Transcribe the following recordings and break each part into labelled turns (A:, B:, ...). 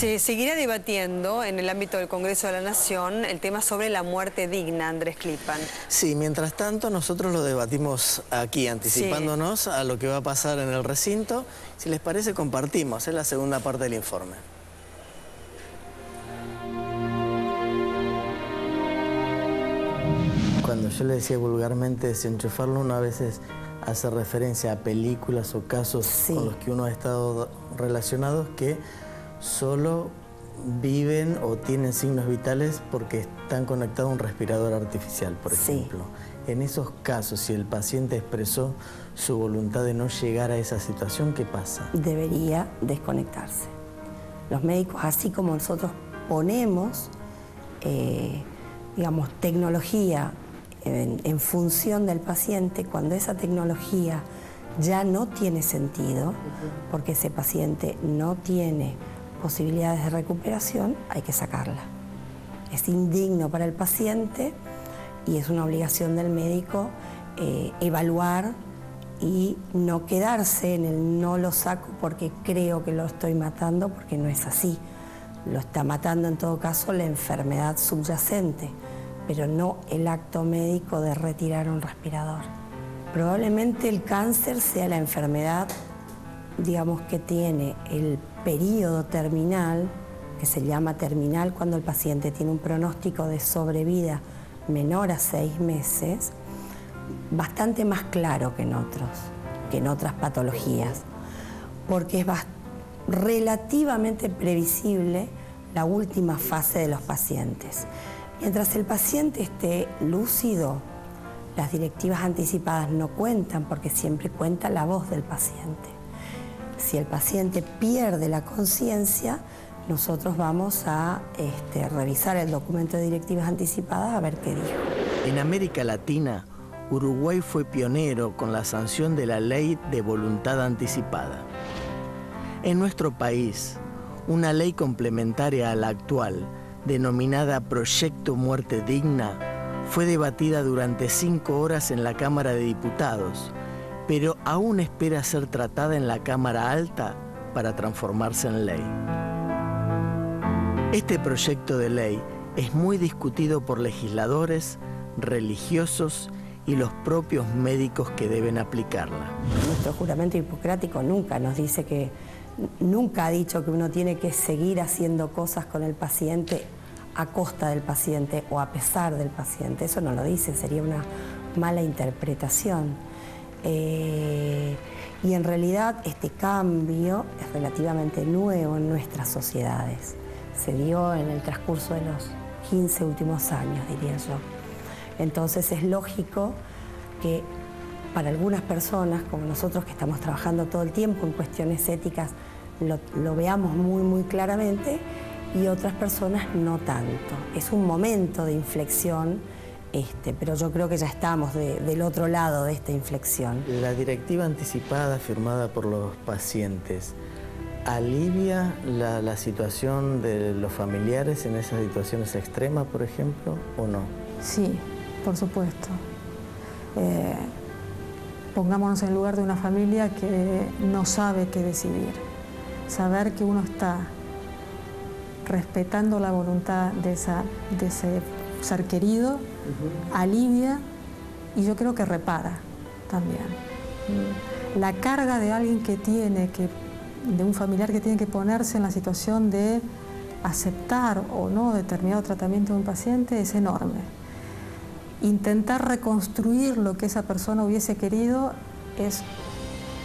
A: Se seguirá debatiendo en el ámbito del Congreso de la Nación el tema sobre la muerte digna, Andrés Klipan.
B: Sí, mientras tanto nosotros lo debatimos aquí, anticipándonos a lo que va a pasar en el recinto. Si les parece, compartimos la segunda parte del informe. Cuando yo le decía vulgarmente desenchufarlo, uno a veces hace referencia a películas o casos con los que uno ha estado relacionados que solo viven o tienen signos vitales porque están conectados a un respirador artificial, por ejemplo. En esos casos, si el paciente expresó su voluntad de no llegar a esa situación, ¿qué pasa?
C: Debería desconectarse. Los médicos, así como nosotros ponemos, digamos, tecnología en función del paciente, cuando esa tecnología ya no tiene sentido, porque ese paciente no tiene posibilidades de recuperación, hay que sacarla. Es indigno para el paciente y es una obligación del médico evaluar y no quedarse en el no lo saco porque creo que lo estoy matando, porque no es así. Lo está matando en todo caso la enfermedad subyacente, pero no el acto médico de retirar un respirador. Probablemente el cáncer sea la enfermedad, digamos, que tiene el periodo terminal, que se llama terminal cuando el paciente tiene un pronóstico de sobrevida menor a 6 meses, bastante más claro que en otras patologías, porque es relativamente previsible la última fase de los pacientes. Mientras el paciente esté lúcido, las directivas anticipadas no cuentan, porque siempre cuenta la voz del paciente. Si el paciente pierde la conciencia, nosotros vamos a revisar el documento de directivas anticipadas a ver qué dijo.
B: En América Latina, Uruguay fue pionero con la sanción de la Ley de Voluntad Anticipada. En nuestro país, una ley complementaria a la actual, denominada Proyecto Muerte Digna, fue debatida durante 5 horas en la Cámara de Diputados, pero aún espera ser tratada en la Cámara Alta para transformarse en ley. Este proyecto de ley es muy discutido por legisladores, religiosos y los propios médicos que deben aplicarla.
C: Nuestro juramento hipocrático nunca nos dice nunca ha dicho que uno tiene que seguir haciendo cosas con el paciente a costa del paciente o a pesar del paciente. Eso no lo dice, sería una mala interpretación. Y en realidad este cambio es relativamente nuevo en nuestras sociedades. Se dio en el transcurso de los 15 últimos años, diría yo. Entonces es lógico que para algunas personas, como nosotros que estamos trabajando todo el tiempo en cuestiones éticas, lo veamos muy, muy claramente, y otras personas no tanto. Es un momento de inflexión, pero yo creo que ya estamos del otro lado de esta inflexión.
B: La directiva anticipada firmada por los pacientes, ¿alivia la situación de los familiares en esas situaciones extremas, por ejemplo, o no?
D: Sí, por supuesto. Pongámonos en el lugar de una familia que no sabe qué decidir. Saber que uno está respetando la voluntad de ese ser querido, alivia y yo creo que repara también. La carga de alguien de un familiar que tiene que ponerse en la situación de aceptar o no determinado tratamiento de un paciente es enorme. Intentar reconstruir lo que esa persona hubiese querido es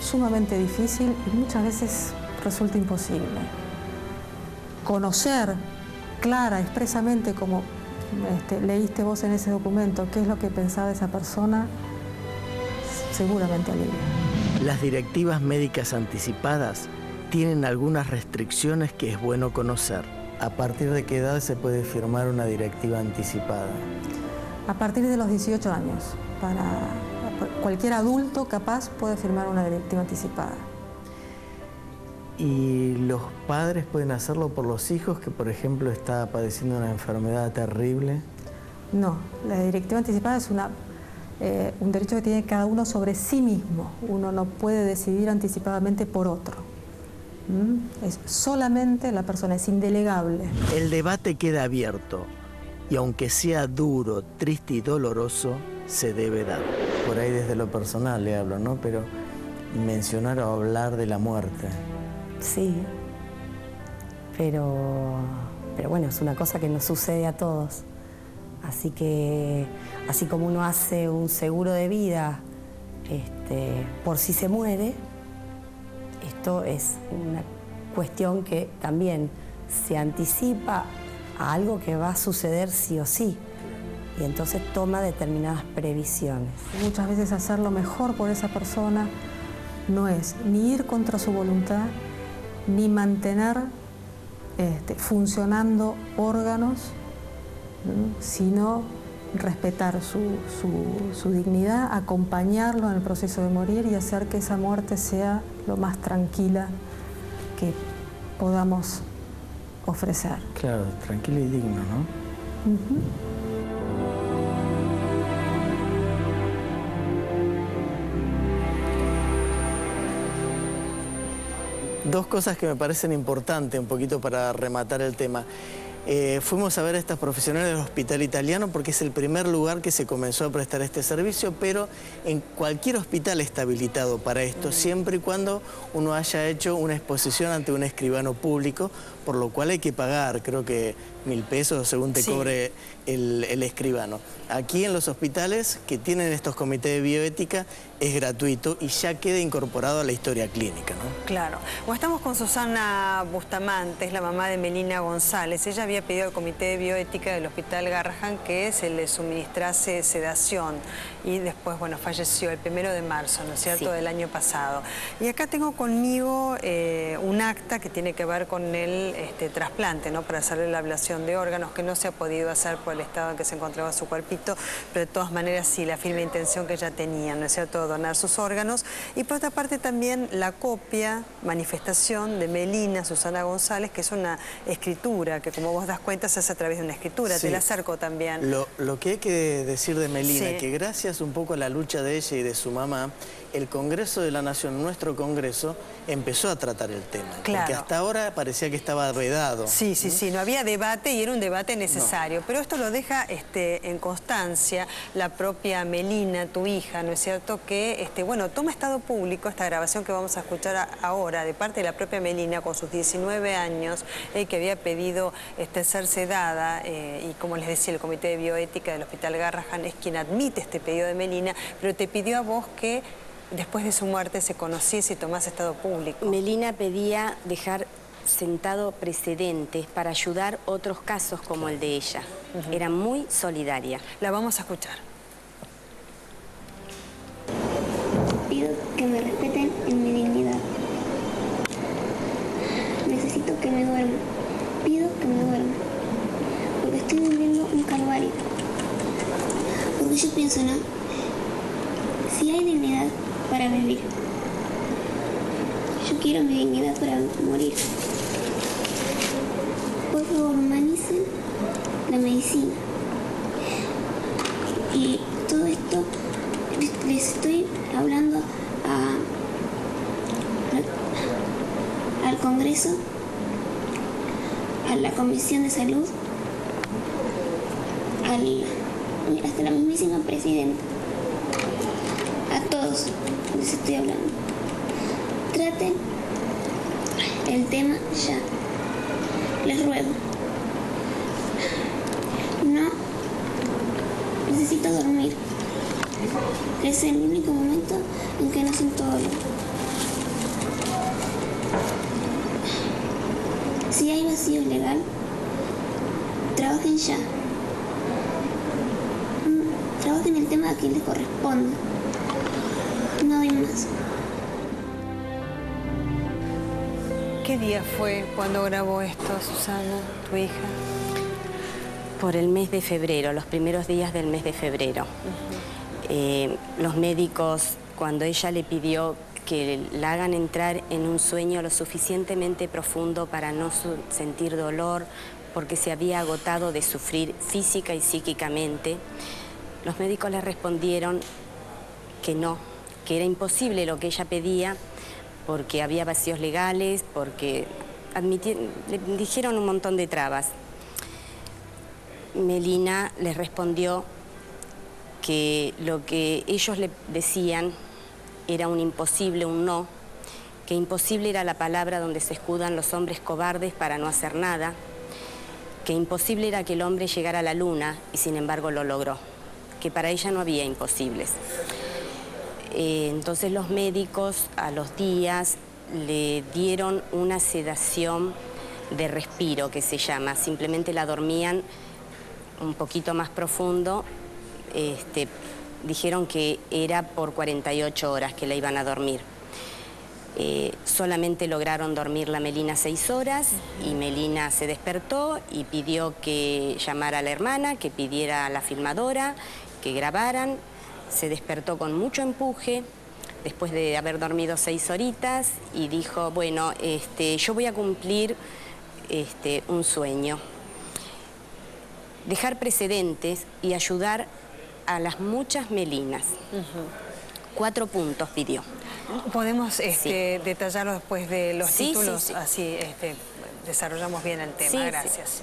D: sumamente difícil y muchas veces resulta imposible. Conocer clara, expresamente, como leíste vos en ese documento, qué es lo que pensaba esa persona, seguramente alivia.
B: Las directivas médicas anticipadas tienen algunas restricciones que es bueno conocer. ¿A partir de qué edad se puede firmar una directiva anticipada?
D: A partir de los 18 años. Cualquier adulto capaz puede firmar una directiva anticipada.
B: ¿Y los padres pueden hacerlo por los hijos que, por ejemplo, está padeciendo una enfermedad terrible?
D: No, la directiva anticipada es un derecho que tiene cada uno sobre sí mismo. Uno no puede decidir anticipadamente por otro. Es solamente la persona, es indelegable.
B: El debate queda abierto y aunque sea duro, triste y doloroso, se debe dar. Por ahí desde lo personal le hablo, ¿no? Pero mencionar o hablar de la muerte.
C: Sí, pero bueno, es una cosa que nos sucede a todos. Así que, así como uno hace un seguro de vida por si se muere, esto es una cuestión que también se anticipa a algo que va a suceder sí o sí. Y entonces toma determinadas previsiones.
D: Muchas veces hacer lo mejor por esa persona no es ni ir contra su voluntad, ni mantener funcionando órganos, sino respetar su dignidad, acompañarlo en el proceso de morir y hacer que esa muerte sea lo más tranquila que podamos ofrecer.
B: Claro, tranquilo y digno, ¿no? Dos cosas que me parecen importantes un poquito para rematar el tema. Fuimos a ver a estas profesionales del Hospital Italiano porque es el primer lugar que se comenzó a prestar este servicio, pero en cualquier hospital está habilitado para esto, siempre y cuando uno haya hecho una exposición ante un escribano público, por lo cual hay que pagar, creo que 1.000 pesos según te cobre el escribano. Aquí en los hospitales que tienen estos comités de bioética es gratuito y ya queda incorporado a la historia clínica, ¿no?
A: Claro. Bueno, estamos con Susana Bustamante, es la mamá de Melina González. Ella había pedido al Comité de Bioética del Hospital Garrahan que se le suministrase sedación y después, bueno, falleció el 1 de marzo, ¿no es cierto?, del año pasado. Y acá tengo conmigo un acta que tiene que ver con el trasplante, ¿no?, para hacerle la ablación de órganos, que no se ha podido hacer por el estado en que se encontraba su cuerpito, pero de todas maneras sí, la firme intención que ella tenía, ¿no es cierto?, donar sus órganos. Y por otra parte también la copia, manifestación de Melina Susana González, que es una escritura, que como vos das cuenta se hace a través de una escritura. Sí. Te la acerco también.
B: Lo que hay que decir de Melina, que gracias un poco a la lucha de ella y de su mamá, el Congreso de la Nación, nuestro Congreso, empezó a tratar el tema. Claro. Porque hasta ahora parecía que estaba vedado.
A: Sí, sí, sí, no había debate y era un debate necesario. No. Pero esto lo deja en constancia la propia Melina, tu hija, ¿no es cierto?, que, bueno, toma estado público esta grabación que vamos a escuchar ahora de parte de la propia Melina con sus 19 años, que había pedido ser sedada y, como les decía, el Comité de Bioética del Hospital Garrahan es quien admite este pedido de Melina, pero te pidió a vos que después de su muerte se conociese y tomase estado público.
E: Melina pedía dejar sentado precedentes para ayudar otros casos como el de ella. Era muy solidaria.
A: La vamos a escuchar.
F: Pido que me respeten en mi dignidad. Necesito que me duerma. Pido que me duerma. Porque estoy viviendo un calvario. Porque yo pienso, ¿no? Si hay dignidad para vivir, yo quiero mi dignidad para morir. Por favor, humanicen la medicina. Y todo esto les estoy hablando al Congreso, a la Comisión de Salud, hasta la mismísima presidenta. A todos les estoy hablando. Traten el tema ya. Les ruego. No necesito dormir. Es el único momento en que no siento dolor. Si hay vacío legal, trabajen ya. Trabajen el tema a quien les corresponda. No hay más.
A: ¿Qué día fue cuando grabó esto, Susana, tu hija?
E: Por el mes de febrero, los primeros días del mes de febrero. Los médicos, cuando ella le pidió que la hagan entrar en un sueño lo suficientemente profundo para no sentir dolor, porque se había agotado de sufrir física y psíquicamente, los médicos le respondieron que no, que era imposible lo que ella pedía, porque había vacíos legales, porque le dijeron un montón de trabas. Melina les respondió que lo que ellos le decían era un imposible, un no, que imposible era la palabra donde se escudan los hombres cobardes para no hacer nada, que imposible era que el hombre llegara a la luna y sin embargo lo logró, que para ella no había imposibles. Entonces los médicos a los días le dieron una sedación de respiro, que se llama, simplemente la dormían un poquito más profundo. Dijeron que era por 48 horas que la iban a dormir. Solamente lograron dormir la Melina 6 horas y Melina se despertó y pidió que llamara a la hermana, que pidiera a la filmadora, que grabaran. Se despertó con mucho empuje después de haber dormido 6 horitas y dijo, bueno, yo voy a cumplir un sueño. Dejar precedentes y ayudar a las muchas Melinas. 4 puntos pidió.
A: ¿Podemos
E: Sí.
A: detallarlo después de los
E: Sí,
A: títulos?
E: sí, sí.
A: Así desarrollamos bien el tema.
E: Sí, sí.
A: Gracias.